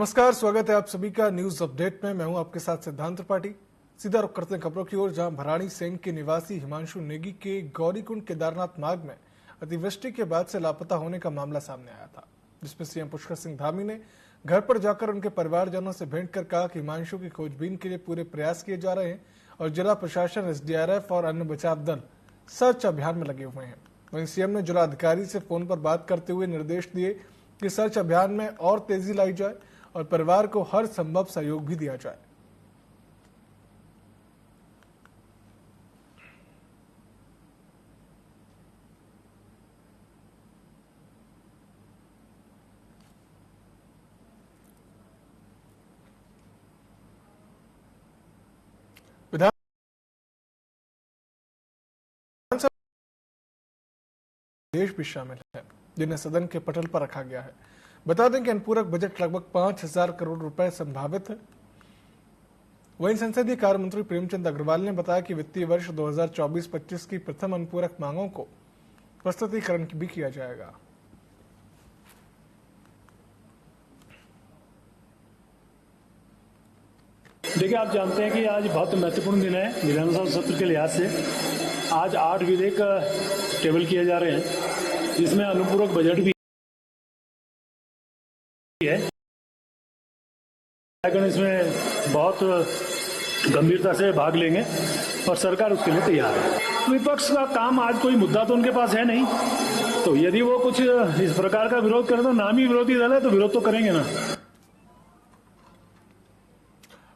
नमस्कार, स्वागत है आप सभी का न्यूज अपडेट में। मैं हूं आपके साथ सिद्धांत त्रिपाठी। सीधा रुख करते हैं खबरों की ओर, जहां भराड़ी सेन के निवासी हिमांशु नेगी के गौरीकुंड केदारनाथ मार्ग में अतिवृष्टि के बाद से लापता होने का मामला सामने आया था, जिसमें सीएम पुष्कर सिंह धामी ने घर पर जाकर उनके परिवारजनों से भेंट कर कहा कि हिमांशु की खोजबीन के लिए पूरे प्रयास किए जा रहे हैं और जिला प्रशासन, एसडीआरएफ और अन्य बचाव दल सर्च अभियान में लगे हुए हैं। वहीं सीएम ने जिला अधिकारी से फोन पर बात करते हुए निर्देश दिए कि सर्च अभियान में और तेजी लाई जाए और परिवार को हर संभव सहयोग भी दिया जाए। विधानसभा देश भी शामिल है, जिन्हें सदन के पटल पर रखा गया है। बता दें कि अनुपूरक बजट लगभग 5,000 करोड़ रुपए संभावित है। वहीं संसदीय कार्य मंत्री प्रेमचंद अग्रवाल ने बताया कि वित्तीय वर्ष 2024-25 की प्रथम अनुपूरक मांगों को प्रस्तुतिकरण भी किया जाएगा। देखिए, आप जानते हैं कि आज बहुत महत्वपूर्ण दिन है विधानसभा सत्र के लिहाज से। आज 8 विधेयक टेबल किए जा रहे हैं, जिसमें अनुपूरक बजट भी है। इसमें बहुत गंभीरता से भाग लेंगे और सरकार उसके लिए तैयार है। विपक्ष का काम आज कोई मुद्दा तो उनके पास है नहीं, तो यदि वो कुछ इस प्रकार का विरोध करें तो नाम ही विरोधी दल है, तो विरोध तो करेंगे ना।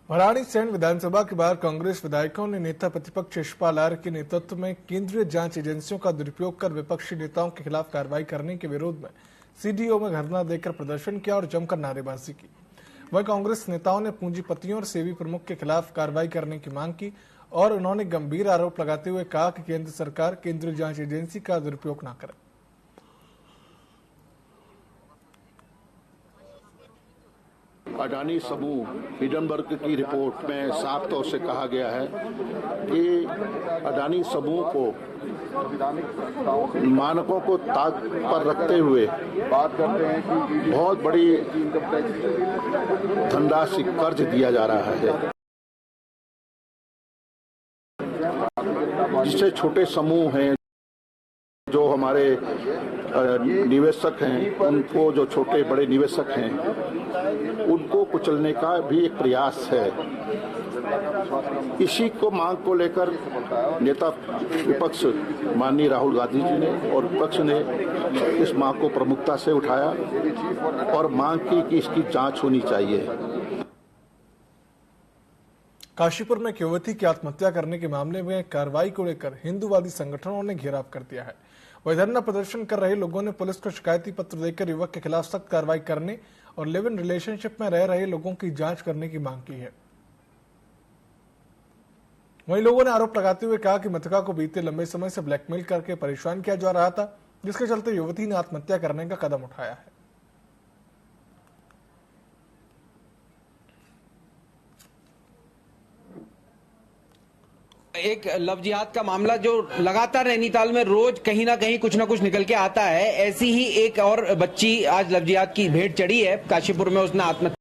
भराड़ी सैन विधानसभा के बाहर कांग्रेस विधायकों ने नेता प्रतिपक्ष यशपाल आर्य के नेतृत्व में केंद्रीय जांच एजेंसियों का दुरुपयोग कर विपक्षी नेताओं के खिलाफ कार्रवाई करने के विरोध में सीडीओ में धरना देकर प्रदर्शन किया और जमकर नारेबाजी की। वहीं कांग्रेस नेताओं ने पूंजीपतियों और सेवी प्रमुख के खिलाफ कार्रवाई करने की मांग की और उन्होंने गंभीर आरोप लगाते हुए कहा कि केंद्र सरकार केंद्रीय जांच एजेंसी का दुरुपयोग न करे। अडानी समूह हिडनबर्ग की रिपोर्ट में साफ तौर से कहा गया है कि अडानी समूह को मानकों को ताक पर रखते हुए बात करते हैं कि बहुत बड़ी धनराशि कर्ज दिया जा रहा है, जिससे छोटे समूह हैं जो हमारे निवेशक हैं, उनको जो छोटे बड़े निवेशक हैं उनको कुचलने का भी एक प्रयास है। इसी को मांग को लेकर नेता विपक्ष माननीय राहुल गांधी जी ने और विपक्ष ने इस मांग को प्रमुखता से उठाया और मांग की कि इसकी जांच होनी चाहिए। काशीपुर में एक युवती की आत्महत्या करने के मामले में कार्रवाई को लेकर हिंदूवादी संगठनों ने घेराव कर दिया है। वहीं धरना प्रदर्शन कर रहे लोगों ने पुलिस को शिकायती पत्र देकर युवक के खिलाफ सख्त कार्रवाई करने और लिव इन रिलेशनशिप में रह रहे लोगों की जांच करने की मांग की है। वहीं लोगों ने आरोप लगाते हुए कहा कि मृतका को बीते लंबे समय से ब्लैकमेल करके परेशान किया जा रहा था, जिसके चलते युवती ने आत्महत्या करने का कदम उठाया है। एक लव जिहाद का मामला जो लगातार नैनीताल में रोज कहीं ना कहीं कुछ ना कुछ निकल के आता है, ऐसी ही एक और बच्ची आज लव जिहाद की भेंट चढ़ी है काशीपुर में। उसने आत्महत्या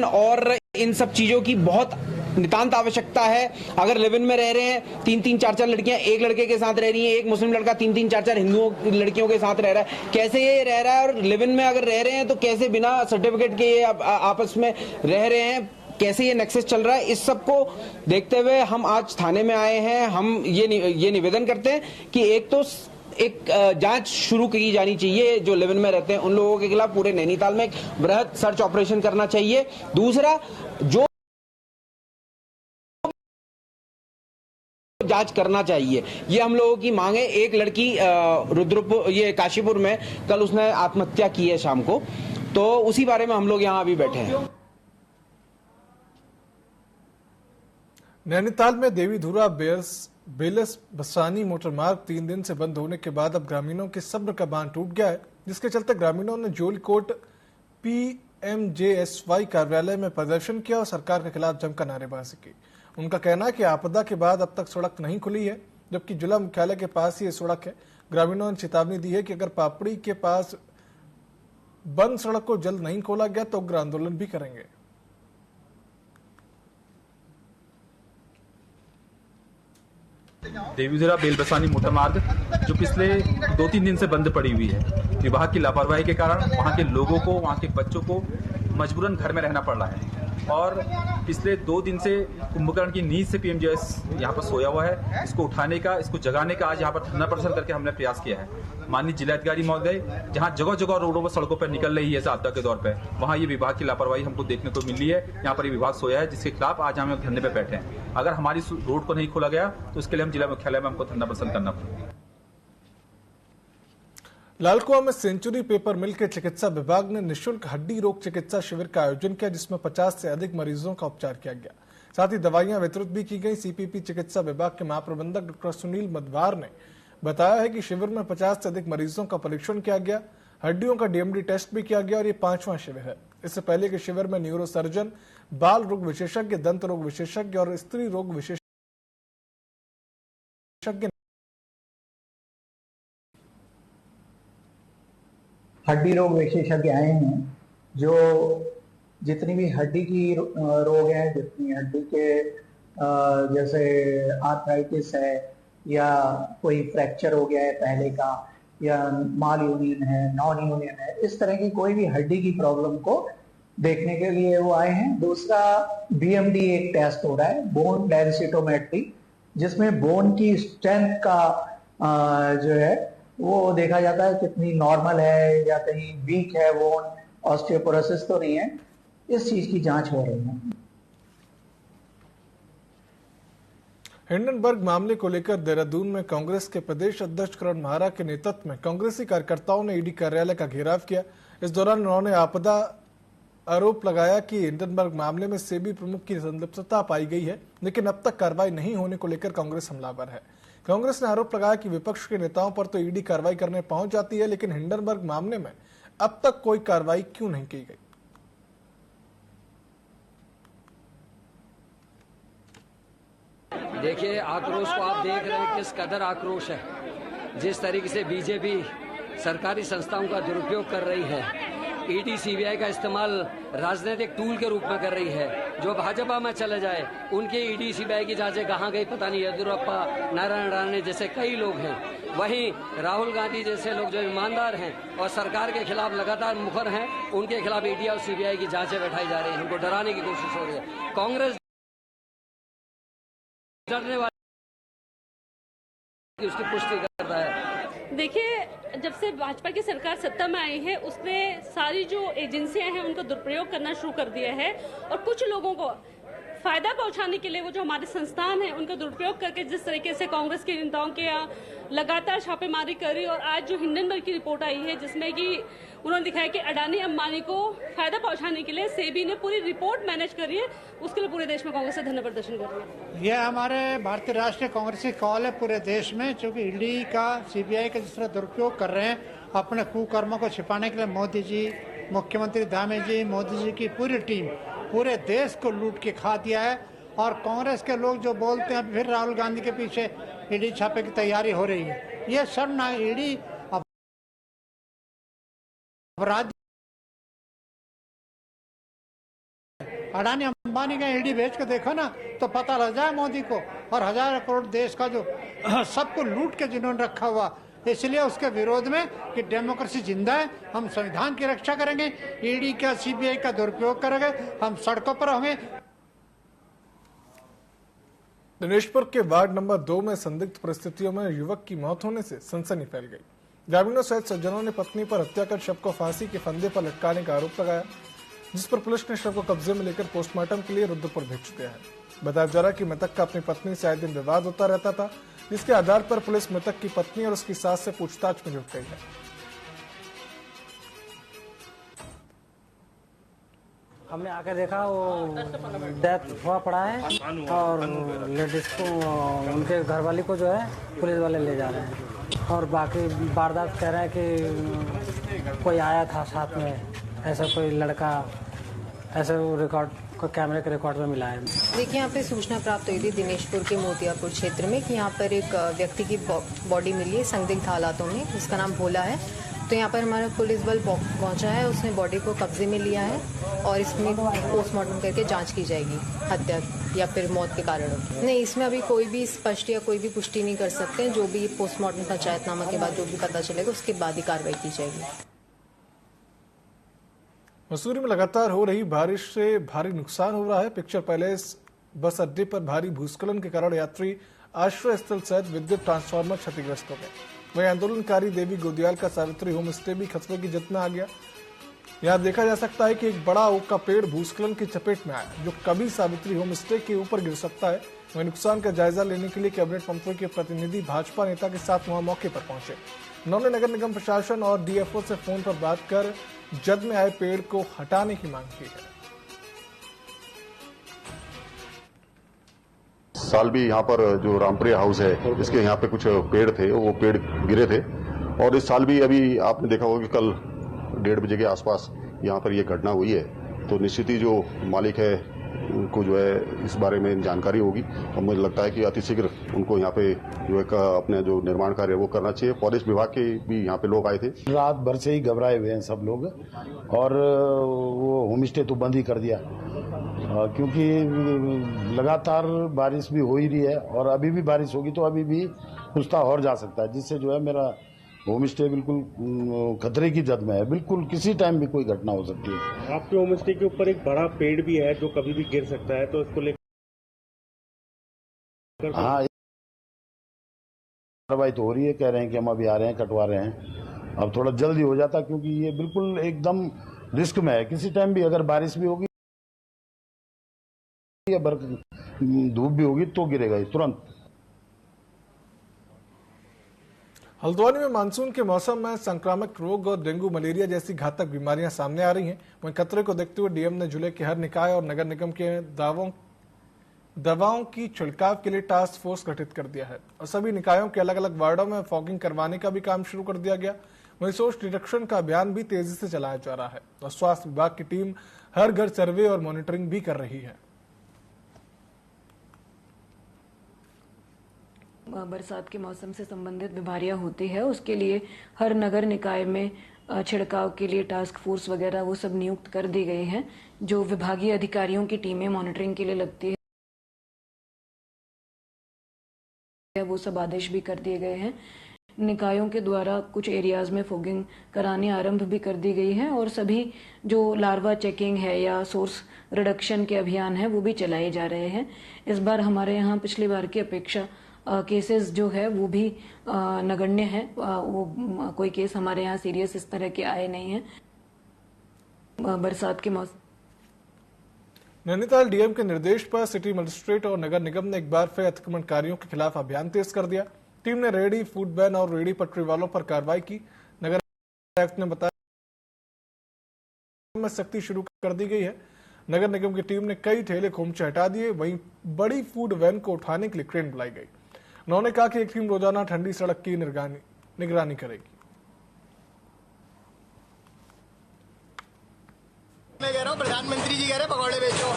और इन सब चीजों की बहुत नितांत आवश्यकता है। अगर लिव इन में रह रहे हैं 3-3, 4-4 लड़कियां एक लड़के के साथ रह रही हैं, एक मुस्लिम लड़का 3-3, 4-4 हिंदुओं लड़कियों के साथ रह रहा है, कैसे ये रह रहा है? और लिव इन में अगर रह रहे हैं तो कैसे बिना सर्टिफिकेट के ये आपस में रह रहे हैं, कैसे ये नेक्सस चल रहा है? इस सब को देखते हुए हम आज थाने में आए हैं। हम ये निवेदन करते हैं कि एक जांच शुरू की जानी चाहिए जो लिव इन में रहते हैं उन लोगों के खिलाफ। पूरे नैनीताल में एक बृहद सर्च ऑपरेशन करना चाहिए। दूसरा, जो जांच करना चाहिए, ये हम लोगों की मांग है। एक लड़की रुद्रपुर, ये काशीपुर में कल उसने आत्महत्या की है शाम को, तो उसी बारे में हम लोग यहाँ अभी बैठे हैं। नैनीताल में देवीधुरा बेलस बसानी मोटर मार्ग 3 दिन से बंद होने के बाद अब ग्रामीणों के सब्र का बांध टूट गया है, जिसके चलते ग्रामीणों ने जोलकोट PMJSY कार्यालय में प्रदर्शन किया और सरकार के खिलाफ जमकर नारेबाजी की। उनका कहना है कि आपदा के बाद अब तक सड़क नहीं खुली है, जबकि जिला मुख्यालय के पास ही ये सड़क है। ग्रामीणों ने चेतावनी दी है कि अगर पापड़ी के पास बंद सड़क को जल्द नहीं खोला गया तो उग्र आंदोलन भी करेंगे। देवीधुरा बेलबसानी मोटर मार्ग जो पिछले 2-3 दिन से बंद पड़ी हुई है। विभाग की लापरवाही के कारण वहां के लोगों को, वहां के बच्चों को मजबूरन घर में रहना पड़ रहा है और पिछले 2 दिन से कुंभकर्ण की नींद से पीएमजीएस यहाँ पर सोया हुआ है। इसको उठाने का, इसको जगाने का आज यहाँ पर धरना प्रदर्शन करके हमने प्रयास किया है। माननीय जिलाधिकारी महोदय जहाँ जगह जगह रोडों पर, सड़कों पर निकल रही है आपदा के दौर पे, वहाँ ये विभाग की लापरवाही हमको देखने को मिल रही है। यहाँ पर ये विभाग सोया है जिसके खिलाफ आज हम धरने पे बैठे हैं। अगर हमारी रोड को नहीं खोला गया तो उसके लिए हम जिला मुख्यालय में हमको धरना प्रदर्शन करना पड़ेगा। लालकुआं में सेंचुरी पेपर मिल के चिकित्सा विभाग ने निःशुल्क हड्डी रोग चिकित्सा शिविर का आयोजन किया, जिसमें 50 से अधिक मरीजों का उपचार किया गया। साथ ही दवाइयां वितरित भी की गई। सीपीपी चिकित्सा विभाग के महाप्रबंधक डॉक्टर सुनील मधवार ने बताया है कि शिविर में 50 से अधिक मरीजों का परीक्षण किया गया, हड्डियों का डीएमडी टेस्ट भी किया गया और ये 5वां शिविर है। इससे पहले के शिविर में न्यूरो सर्जन, बाल रोग विशेषज्ञ, दंत रोग विशेषज्ञ और स्त्री रोग विशेषज्ञ हड्डी रोग विशेषज्ञ आए हैं जो जितनी भी हड्डी की रोग है, जितनी हड्डी के जैसे आर्थराइटिस है या कोई फ्रैक्चर हो गया है पहले का, या माल यूनियन है, नॉन यूनियन है, इस तरह की कोई भी हड्डी की प्रॉब्लम को देखने के लिए वो आए हैं। दूसरा बीएमडी एक टेस्ट हो रहा है, बोन डेंसिटोमेट्री, जिसमें बोन की स्ट्रेंथ का जो है वो देखा जाता है कितनी नॉर्मल है या कहीं वीक है बोन, ऑस्टियोपोरोसिस तो नहीं है, इस चीज की जांच हो रही है। हिंडनबर्ग मामले को लेकर देहरादून में कांग्रेस के प्रदेश अध्यक्ष करण महारा के नेतृत्व में कांग्रेसी कार्यकर्ताओं ने ईडी कार्यालय का घेराव किया। इस दौरान उन्होंने आपदा आरोप लगाया कि हिंडनबर्ग मामले में सेबी प्रमुख की संलिप्तता पाई गई है, लेकिन अब तक कार्रवाई नहीं होने को लेकर कांग्रेस हमलावर है। कांग्रेस ने आरोप लगाया कि विपक्ष के नेताओं पर तो ईडी कार्रवाई करने पहुंच जाती है, लेकिन हिंडनबर्ग मामले में अब तक कोई कार्रवाई क्यों नहीं की गई। देखिए, आक्रोश को आप देख रहे हैं किस कदर आक्रोश है। जिस तरीके से बीजेपी सरकारी संस्थाओं का दुरुपयोग कर रही है, ईडी सीबीआई का इस्तेमाल राजनीतिक टूल के रूप में कर रही है। जो भाजपा में चले जाए उनके ईडी सीबीआई की जांचें कहाँ गई पता नहीं। येदियुरप्पा, नारायण राणे जैसे कई लोग हैं, वहीं राहुल गांधी जैसे लोग जो ईमानदार हैं और सरकार के खिलाफ लगातार मुखर हैं, उनके खिलाफ ईडी और सीबीआई की जांचें बैठाई जा रही हैं। उनको डराने की कोशिश हो रही है। कांग्रेस डरने वाली उसकी पुष्टि कर रहा है। देखिए, जब से भाजपा की सरकार सत्ता में आई है, उसने सारी जो एजेंसियां हैं उनका दुरुपयोग करना शुरू कर दिया है और कुछ लोगों को फायदा पहुंचाने के लिए वो जो हमारे संस्थान हैं उनका दुरुपयोग करके जिस तरीके से कांग्रेस के नेताओं के लगातार छापेमारी करी। और आज जो हिंडनबर्ग की रिपोर्ट आई है जिसमें कि उन्होंने दिखाया कि अडानी अंबानी को फायदा पहुंचाने के लिए सेबी ने पूरी रिपोर्ट मैनेज करी है, उसके लिए पूरे देश में कांग्रेस धरना प्रदर्शन कर रही है। यह हमारे भारतीय राष्ट्रीय कांग्रेस की कॉल है पूरे देश में, क्योंकि ईडी का, सीबीआई का जिस तरह दुरुपयोग कर रहे हैं अपने कुकर्मों को छिपाने के लिए मोदी जी, मुख्यमंत्री दामे जी, मोदी जी की पूरी टीम पूरे देश को लूट के खा दिया है। और कांग्रेस के लोग जो बोलते हैं फिर राहुल गांधी के पीछे ईडी छापे की तैयारी हो रही है, ये शर्मनाक ईडी अपराधी। अडानी अंबानी का ईडी भेज के देखो ना तो पता लग जाए मोदी को, और 1000 करोड़ देश का जो सबको लूट के जिन्होंने रखा हुआ, इसलिए उसके विरोध में कि डेमोक्रेसी जिंदा है, हम संविधान की रक्षा करेंगे, ईडी का, सीबीआई का दुरुपयोग करेंगे, हम सड़कों पर होंगे। दिनेशपुर के वार्ड नंबर 2 में संदिग्ध परिस्थितियों में युवक की मौत होने से सनसनी फैल गई। ग्रामीणों सहित सज्जनों ने पत्नी पर हत्या कर शव को फांसी के फंदे पर लटकाने का आरोप लगाया, जिस पर पुलिस ने शव को कब्जे में लेकर पोस्टमार्टम के लिए रुद्रपुर भेज दिया है। बताया जा रहा कि मृतक का अपनी पत्नी से आए दिन विवाद होता रहता था, जिसके आधार पर पुलिस मृतक की पत्नी और उसकी सास से पूछताछ में जुट गई है। हमने आकर देखा वो डेथ हुआ पड़ा है और लेडीज को, उनके घरवाली को जो है पुलिस वाले ले जा रहे हैं। और बाकी वारदात कह रहे हैं कि कोई आया था साथ में, ऐसा कोई लड़का, ऐसे वो रिकॉर्ड को कैमरे के रिकॉर्ड में मिला है। देखिए, यहाँ पे सूचना प्राप्त हुई थी दिनेशपुर के मोतियापुर क्षेत्र में कि यहाँ पर एक व्यक्ति की बॉडी मिली है संदिग्ध हालातों में, जिसका नाम भोला है। तो यहाँ पर हमारा पुलिस बल पहुंचा है, उसने बॉडी को कब्जे में लिया है और इसमें पोस्टमार्टम करके जांच की जाएगी हत्या या फिर मौत के कारणों की। नहीं, इसमें अभी कोई भी स्पष्ट या कोई भी पुष्टि नहीं कर सकते। जो भी पोस्टमार्टम पंचायतनामा के बाद जो भी पता चलेगा उसके बाद ही कार्रवाई की जाएगी। मसूरी में लगातार हो रही बारिश से भारी नुकसान हो रहा है। पिक्चर पैलेस बस अड्डे पर भारी भूस्खलन के कारण यात्री आश्रय स्थल सहित विद्युत ट्रांसफार्मर क्षतिग्रस्त हो गए। वहीं आंदोलनकारी देवी गोदियाल का सावित्री होम स्टे भी खतरे की जद में आ गया। यहां देखा जा सकता है कि एक बड़ा ओक का पेड़ भूस्खलन की चपेट में आया, जो कभी सावित्री होम स्टे के ऊपर गिर सकता है। वहीं नुकसान का जायजा लेने के लिए कैबिनेट मंत्री के प्रतिनिधि भाजपा नेता के साथ वहां मौके पर पहुंचे। उन्होंने नगर निगम प्रशासन और डीएफओ से फोन पर बात कर जद में आए पेड़ को हटाने की मांग की है। साल भी यहाँ पर जो रामप्रिया हाउस है, इसके यहाँ पे कुछ पेड़ थे, वो पेड़ गिरे थे। और इस साल भी अभी आपने देखा होगा कि कल 1:30 बजे के आसपास यहाँ पर ये घटना हुई है। तो निश्चित ही जो मालिक है उनको जो है इस बारे में जानकारी होगी और मुझे लगता है कि अतिशीघ्र उनको यहाँ पे जो है अपने जो निर्माण कार्य है वो करना चाहिए। फॉरेस्ट विभाग के भी यहाँ पे लोग आए थे। रात भर से ही घबराए हुए हैं सब लोग और वो होम स्टे तो बंद ही कर दिया क्योंकि लगातार बारिश भी हो ही रही है और अभी भी बारिश होगी तो अभी भी कुछ और जा सकता है, जिससे जो है मेरा होम स्टे बिल्कुल खतरे की जद में है। बिल्कुल किसी टाइम भी कोई घटना हो सकती है। आपके होम स्टे के ऊपर एक बड़ा पेड़ भी है जो कभी भी गिर सकता है, तो इसको लेकर हाँ कार्रवाई तो हो रही है। कह रहे हैं कि हम अभी आ रहे हैं, कटवा रहे हैं। अब थोड़ा जल्दी हो जाता क्योंकि ये बिल्कुल एकदम रिस्क में है। किसी टाइम भी अगर बारिश भी होगी या धूप भी होगी तो गिरेगा ये तुरंत। हल्द्वानी में मानसून के मौसम में संक्रामक रोग और डेंगू मलेरिया जैसी घातक बीमारियां सामने आ रही हैं। वहीं खतरे को देखते हुए डीएम ने जिले के हर निकाय और नगर निगम के दवाओं की छिड़काव के लिए टास्क फोर्स गठित कर दिया है और सभी निकायों के अलग अलग वार्डों में फॉगिंग करवाने का भी काम शुरू कर दिया गया। वहीं सोर्स डिटेक्शन का अभियान भी तेजी से चलाया जा रहा है और स्वास्थ्य विभाग की टीम हर घर सर्वे और मॉनिटरिंग भी कर रही है। बरसात के मौसम से संबंधित बीमारियां होती है, उसके लिए हर नगर निकाय में छिड़काव के लिए टास्क फोर्स वगैरह वो सब नियुक्त कर दी गई है। जो विभागीय अधिकारियों की टीमें मॉनिटरिंग के लिए लगती है वो सब आदेश भी कर दिए गए हैं। निकायों के द्वारा कुछ एरियाज में फोगिंग कराने आरंभ भी कर दी गई है और सभी जो लार्वा चेकिंग है या सोर्स रिडक्शन के अभियान है वो भी चलाए जा रहे हैं। इस बार हमारे यहाँ पिछली बार की अपेक्षा केसेस जो है वो भी नगण्य है। वो कोई केस हमारे यहाँ सीरियस इस तरह के आए नहीं हैं। बरसात के मौसम नैनीताल डीएम के निर्देश पर सिटी मजिस्ट्रेट और नगर निगम ने एक बार फिर अतिक्रमणकारियों के खिलाफ अभियान तेज कर दिया। टीम ने रेहड़ी, फूड वैन और रेहड़ी पटरी वालों पर कार्रवाई की। नगर आयुक्त ने बताया में सख्ती शुरू कर दी गई है। नगर निगम की टीम ने कई ठेले खोमचे हटा दिए। वहीं बड़ी फूड वैन को उठाने के लिए क्रेन बुलाई गई। उन्होंने कहा कि एक टीम रोजाना ठंडी सड़क की निगरानी करेगी। मैं कह रहा हूँ प्रधानमंत्री जी कह रहे हैं पकौड़े बेचो,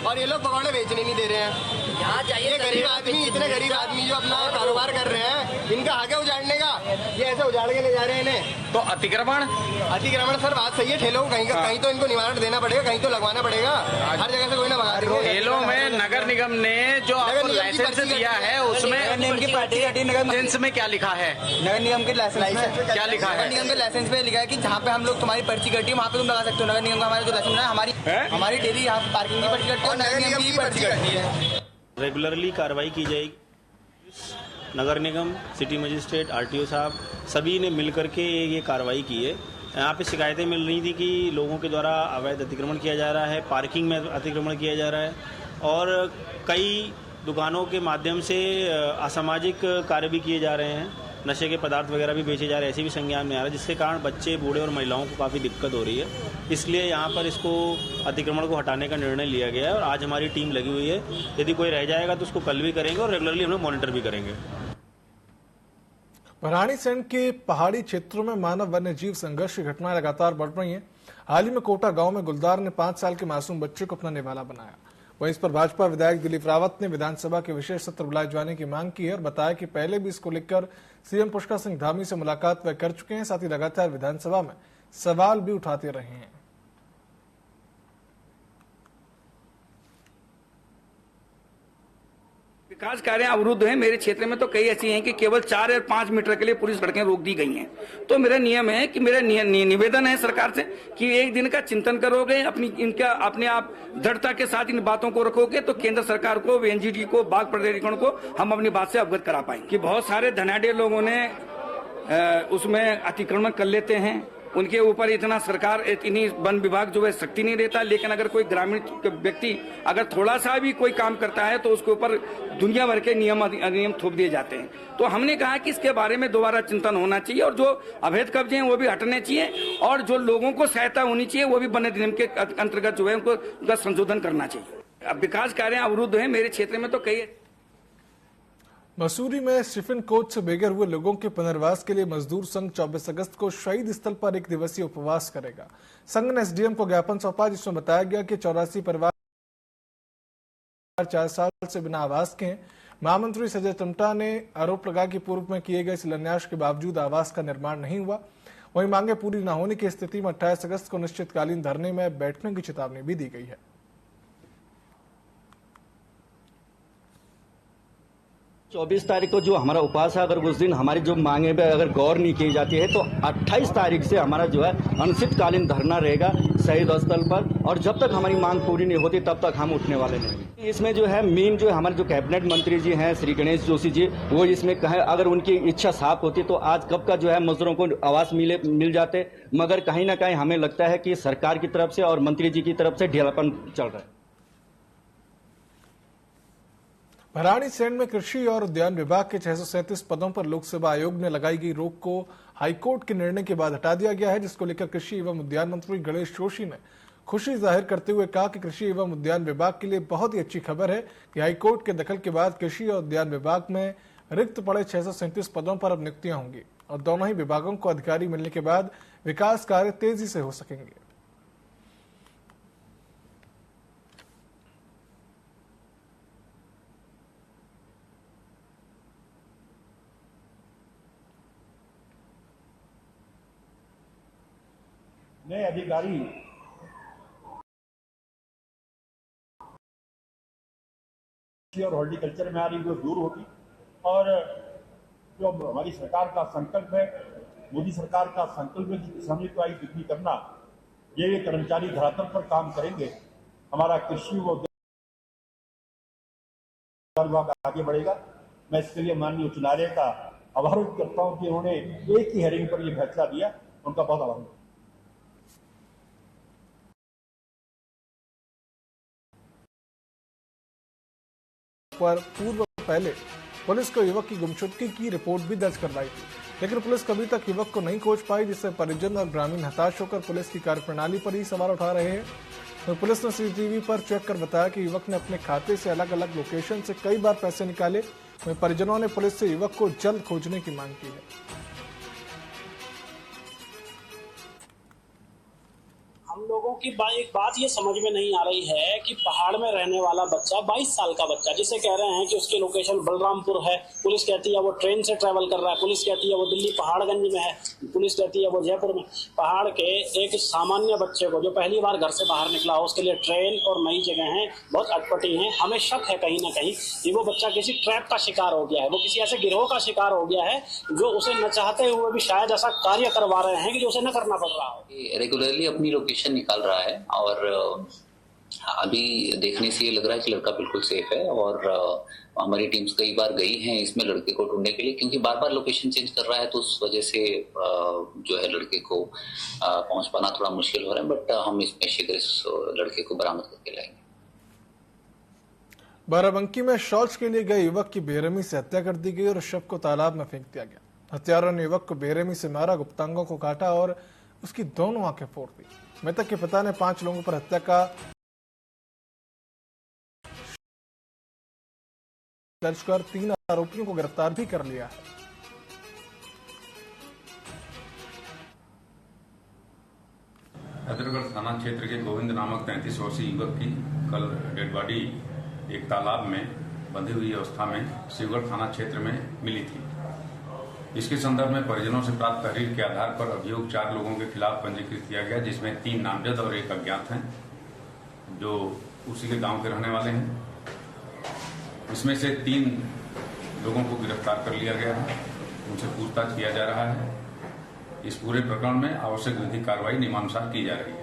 और ये लोग पकौड़े बेचने नहीं दे रहे हैं। यहाँ चाहिए गरीब आदमी, इतने गरीब आदमी जो अपना कारोबार कर रहे हैं, इनका आगे उजाड़ने का, ये ऐसे उजाड़ के ले जा रहे हैं इन्हें। तो अतिक्रमण सर बात सही है। ठेलों को कहीं तो इनको निवारण देना पड़ेगा, कहीं तो लगवाना पड़ेगा। हर जगह से कोई ना भगा देंगे। ठेलों में नगर निगम ने जो आपको लाइसेंस दिया है उसमें लाइसेंस में क्या लिखा है? नगर निगम के लाइसेंस क्या लिखा है? नगर निगम के लाइसेंस पे लिखा है कि जहाँ पे हम लोग तुम्हारी पर्ची कटी है वहाँ पे तुम लगा सकते हो। नगर निगम का हमारा जो लाइसेंस है, हमारी डेली यहाँ पार्किंग की पर्ची कटती है और नगर निगम की पर्ची कटती है। रेगुलरली कार्रवाई की जाएगी। नगर निगम, सिटी मजिस्ट्रेट, आरटीओ साहब सभी ने मिलकर के ये कार्रवाई की है। यहाँ पे शिकायतें मिल रही थी कि लोगों के द्वारा अवैध अतिक्रमण किया जा रहा है, पार्किंग में अतिक्रमण किया जा रहा है और कई दुकानों के माध्यम से असामाजिक कार्य भी किए जा रहे हैं। नशे के पदार्थ वगैरह भी बेचे जा रहे हैं, ऐसे भी संज्ञान में आ रहा है, जिसके कारण बच्चे, बूढ़े और महिलाओं को काफ़ी दिक्कत हो रही है। इसलिए यहाँ पर इसको अतिक्रमण को हटाने का निर्णय लिया गया है और आज हमारी टीम लगी हुई है। यदि कोई रह जाएगा तो उसको कल भी करेंगे और रेगुलरली हम लोग मॉनिटर भी करेंगे। भराड़ीसैंण के पहाड़ी क्षेत्रों में मानव वन्य जीव संघर्ष की घटनाएं लगातार बढ़ रही हैं। हाल ही में कोटा गांव में गुलदार ने 5 साल के मासूम बच्चे को अपना निवाला बनाया। वहीं इस पर भाजपा विधायक दिलीप रावत ने विधानसभा के विशेष सत्र बुलाए जाने की मांग की है और बताया कि पहले भी इसको लेकर सीएम पुष्कर सिंह धामी से मुलाकात वह कर चुके हैं, साथ ही लगातार विधानसभा में सवाल भी उठाते रहे हैं। विकास कार्य अवरुद्ध है। मेरे क्षेत्र में तो कई ऐसी हैं कि केवल 4 या 5 मीटर के लिए पुलिस सड़कें रोक दी गई हैं। तो मेरा नियम है कि मेरा निवेदन है सरकार से कि एक दिन का चिंतन करोगे, अपने आप दृढ़ता के साथ इन बातों को रखोगे तो केंद्र सरकार को, एनजीटी को, बाघ प्राधिकरण को हम अपनी बात से अवगत करा पाएंगे। कि बहुत सारे धनाढ़ लोगों ने उसमें अतिक्रमण कर लेते हैं, उनके ऊपर इतना सरकार, इतनी वन विभाग जो है शक्ति नहीं देता। लेकिन अगर कोई ग्रामीण व्यक्ति अगर थोड़ा सा भी कोई काम करता है तो उसके ऊपर दुनिया भर के नियम अधिनियम थोप दिए जाते हैं। तो हमने कहा कि इसके बारे में दोबारा चिंतन होना चाहिए और जो अवैध कब्जे हैं वो भी हटने चाहिए और जो लोगों को सहायता होनी चाहिए वो भी वन अधिनियम के अंतर्गत जो है उनका संशोधन करना चाहिए। अब विकास कार्य अवरुद्ध है। मेरे क्षेत्र में तो कई। मसूरी में शिफिन कोच से बेघर हुए लोगों के पुनर्वास के लिए मजदूर संघ 24 अगस्त को शहीद स्थल पर 1 दिवसीय उपवास करेगा। संघ ने एसडीएम को ज्ञापन सौंपा जिसमें बताया गया कि 84 परिवार 4 साल से बिना आवास के हैं। महामंत्री संजय टम्टा ने आरोप लगाया कि पूर्व में किए गए शिलान्यास के बावजूद आवास का निर्माण नहीं हुआ। वहीं मांगे पूरी न होने की स्थिति में 28 अगस्त को निश्चितकालीन धरने में बैठने की चेतावनी भी दी गई है। 24 तारीख को जो हमारा उपवास है, अगर उस दिन हमारी जो मांगे पे अगर गौर नहीं की जाती है तो 28 तारीख से हमारा जो है अनिश्चितकालीन धरना रहेगा शहीद स्थल पर। और जब तक हमारी मांग पूरी नहीं होती तब तक हम उठने वाले नहीं। इसमें जो है मेन जो हमारे जो कैबिनेट मंत्री जी हैं श्री गणेश जोशी जी, वो इसमें कहे अगर उनकी इच्छा साफ होती तो आज कब का जो है मजदूरों को आवास मिल जाते। मगर कहीं ना कहीं हमें लगता है कि सरकार की तरफ से और मंत्री जी की तरफ से ढीलापन चल रहा है। भराड़ीसैंण में कृषि और उद्यान विभाग के 637 पदों पर लोक सेवा आयोग ने लगाई गई रोक को हाईकोर्ट के निर्णय के बाद हटा दिया गया है, जिसको लेकर कृषि एवं उद्यान मंत्री गणेश जोशी ने खुशी जाहिर करते हुए कहा कि कृषि एवं उद्यान विभाग के लिए बहुत ही अच्छी खबर है कि हाईकोर्ट के दखल के बाद कृषि और उद्यान विभाग में रिक्त पड़े 637 पदों पर अब नियुक्तियां होंगी और दोनों ही विभागों को अधिकारी मिलने के बाद विकास कार्य तेजी से हो सकेंगे। नए अधिकारी और हॉर्टिकल्चर में आ रही वो दूर होगी और जो हमारी सरकार का संकल्प है, मोदी सरकार का संकल्प है कि किसानों को आई बिक्री करना, ये कर्मचारी धरातल पर काम करेंगे। हमारा कृषि व उद्यान विभाग आगे बढ़ेगा। मैं इसके लिए माननीय उच्च न्यायालय का आभार व्यक्त करता हूं कि उन्होंने एक ही हेयरिंग पर यह फैसला दिया, उनका बहुत आभार। पर पूर्व पहले पुलिस को युवक की गुमशुदगी की रिपोर्ट भी दर्ज करवाई थी, लेकिन पुलिस कभी तक युवक को नहीं खोज पाई, जिससे परिजन और ग्रामीण हताश होकर पुलिस की कार्यप्रणाली पर ही सवाल उठा रहे हैं। तो पुलिस ने सीसीटीवी पर चेक कर बताया कि युवक ने अपने खाते से अलग अलग लोकेशन से कई बार पैसे निकाले। वहीं परिजनों ने पुलिस से युवक को जल्द खोजने की मांग की है। हम लोगों की एक बात ये समझ में नहीं आ रही है कि पहाड़ में रहने वाला बच्चा, 22 साल का बच्चा, जिसे कह रहे हैं कि उसकी लोकेशन बलरामपुर है, पुलिस कहती है वो ट्रेन से ट्रैवल कर रहा है, पुलिस कहती है वो दिल्ली पहाड़गंज में है, पुलिस कहती है वो जयपुर में। पहाड़ के एक सामान्य बच्चे को जो पहली बार घर से बाहर निकला हो, उसके लिए ट्रेन और नई जगह है बहुत अटपटी है। हमें शक है कहीं ना कहीं कि वो बच्चा किसी ट्रैप का शिकार हो गया है, वो किसी ऐसे गिरोह का शिकार हो गया है जो उसे न चाहते हुए भी शायद ऐसा कार्य करवा रहे हैं कि जो उसे न करना पड़ रहा हो। रेगुलरली अपनी लोकेशन निकाल रहा है और अभी देखने से ये लग रहा है कि लड़का बिल्कुल सेफ है और हमारी टीम्स कई बार गई हैं इसमें लड़के को ढूंढने के लिए, क्योंकि बार बार लोकेशन चेंज कर रहा है तो उस वजह से जो है लड़के को पहुंच पाना थोड़ा मुश्किल हो रहा है। बट हम इसमें शीघ्र इस लड़के को बरामद करके लाएंगे। बाराबंकी में शौच के लिए गए युवक की बेरहमी से हत्या कर दी गई और शव को तालाब में फेंक दिया गया। हत्यारों ने युवक को बेरहमी से मारा, गुप्तांगों को काटा और उसकी दोनों आंखें फोड़ दी। मृतक के पिता ने 5 लोगों पर हत्या का दर्ज कर 3 आरोपियों को गिरफ्तार भी कर लिया है। हैदरगढ़ थाना क्षेत्र के गोविंद नामक 33 वर्षीय युवक की कल डेड बॉडी एक तालाब में बंधी हुई अवस्था में शिवगढ़ थाना क्षेत्र में मिली थी। इसके संदर्भ में परिजनों से प्राप्त तहरीर के आधार पर अभियोग 4 लोगों के खिलाफ पंजीकृत किया गया, जिसमें 3 नामजद और 1 अज्ञात हैं जो उसी के गांव के रहने वाले हैं। इसमें से 3 लोगों को गिरफ्तार कर लिया गया है, उनसे पूछताछ किया जा रहा है। इस पूरे प्रकरण में आवश्यक विधिक कार्रवाई नियमानुसार की जा रही है।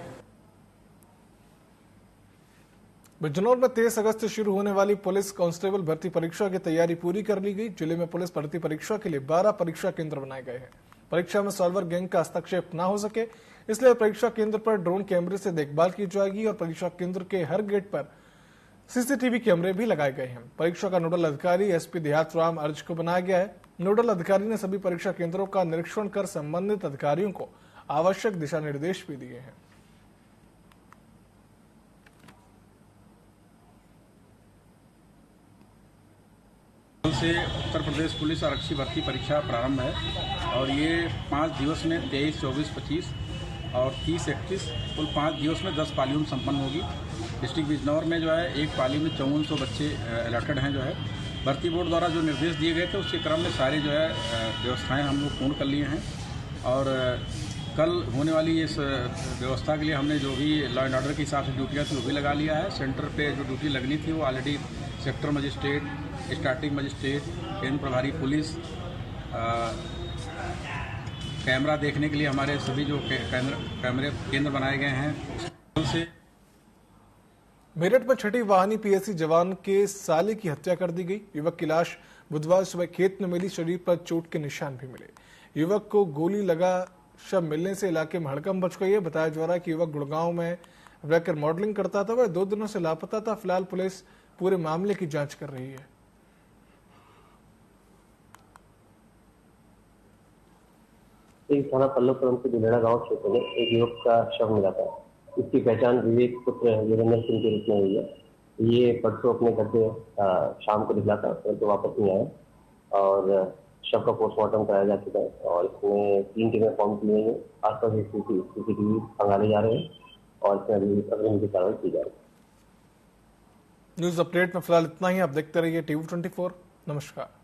बिजनौर में 23 अगस्त से शुरू होने वाली पुलिस कांस्टेबल भर्ती परीक्षा की तैयारी पूरी कर ली गई। जिले में पुलिस भर्ती परीक्षा के लिए 12 परीक्षा केंद्र बनाए गए हैं। परीक्षा में सॉल्वर गैंग का हस्तक्षेप न हो सके, इसलिए परीक्षा केंद्र पर ड्रोन कैमरे से देखभाल की जाएगी और परीक्षा केंद्र के हर गेट पर सीसीटीवी कैमरे भी लगाए गए हैं। परीक्षा का नोडल अधिकारी एसपी देहात राम अर्ज को बनाया गया है। नोडल अधिकारी ने सभी परीक्षा केंद्रों का निरीक्षण कर संबंधित अधिकारियों को आवश्यक दिशा निर्देश भी दिए हैं। कल से उत्तर प्रदेश पुलिस आरक्षी भर्ती परीक्षा प्रारंभ है और ये 5 दिवस में 23, 24, 25 और 30, 31 कुल 5 दिवस में 10 पालियों में संपन्न होगी। डिस्ट्रिक्ट बिजनौर में जो है एक पाली में 5400 बच्चे अलॉटेड हैं। जो है भर्ती बोर्ड द्वारा जो निर्देश दिए गए थे उसके क्रम में सारी जो है व्यवस्थाएं हम लोग पूर्ण कर लिए हैं और कल होने वाली इस व्यवस्था के लिए हमने जो भी लॉ एंड ऑर्डर के हिसाब से ड्यूटियाँ थी वो भी लगा लिया है। सेंटर पे जो ड्यूटी लगनी थी वो already sector magistrate, starting magistrate, केंद्र प्रभारी पुलिस, कैमरा देखने के लिए हमारे सभी जो कैमरे केंद्र बनाए गए हैं। से मेरठ में छठी वाहिनी पीएससी जवान के साले की हत्या कर दी गई। युवक की लाश बुधवार सुबह खेत में मिली, शरीर पर चोट के निशान भी मिले। युवक को गोली लगा शव मिलने से इलाके में हड़कंप मच गई है। बताया जा रहा है कि युवक गुड़गांव में रहकर मॉडलिंग करता था। वह 2 दिनों से लापता था। फिलहाल पुलिस पूरे मामले की जांच कर रही है। थाना पल्लवपुरम के दुलेड़ा गांव क्षेत्र में एक युवक का शव मिला था। इसकी पहचान विवेक पुत्र वीरेंद्र सिंह के रूप में हुई है। ये परसों अपने घर से शाम को निकला था, तो वापस नहीं आया और शव का पोस्टमार्टम कराया जा चुका है और इसमें 3 टीमें फॉर्म की गई हैं। आसपास सीसीटीवी खंगाले जा रहे हैं और इसमें अभी अग्रिम कार्रवाई की जा रही है। न्यूज अपडेट में फिलहाल इतना ही। आप देखते रहिए TV24। नमस्कार।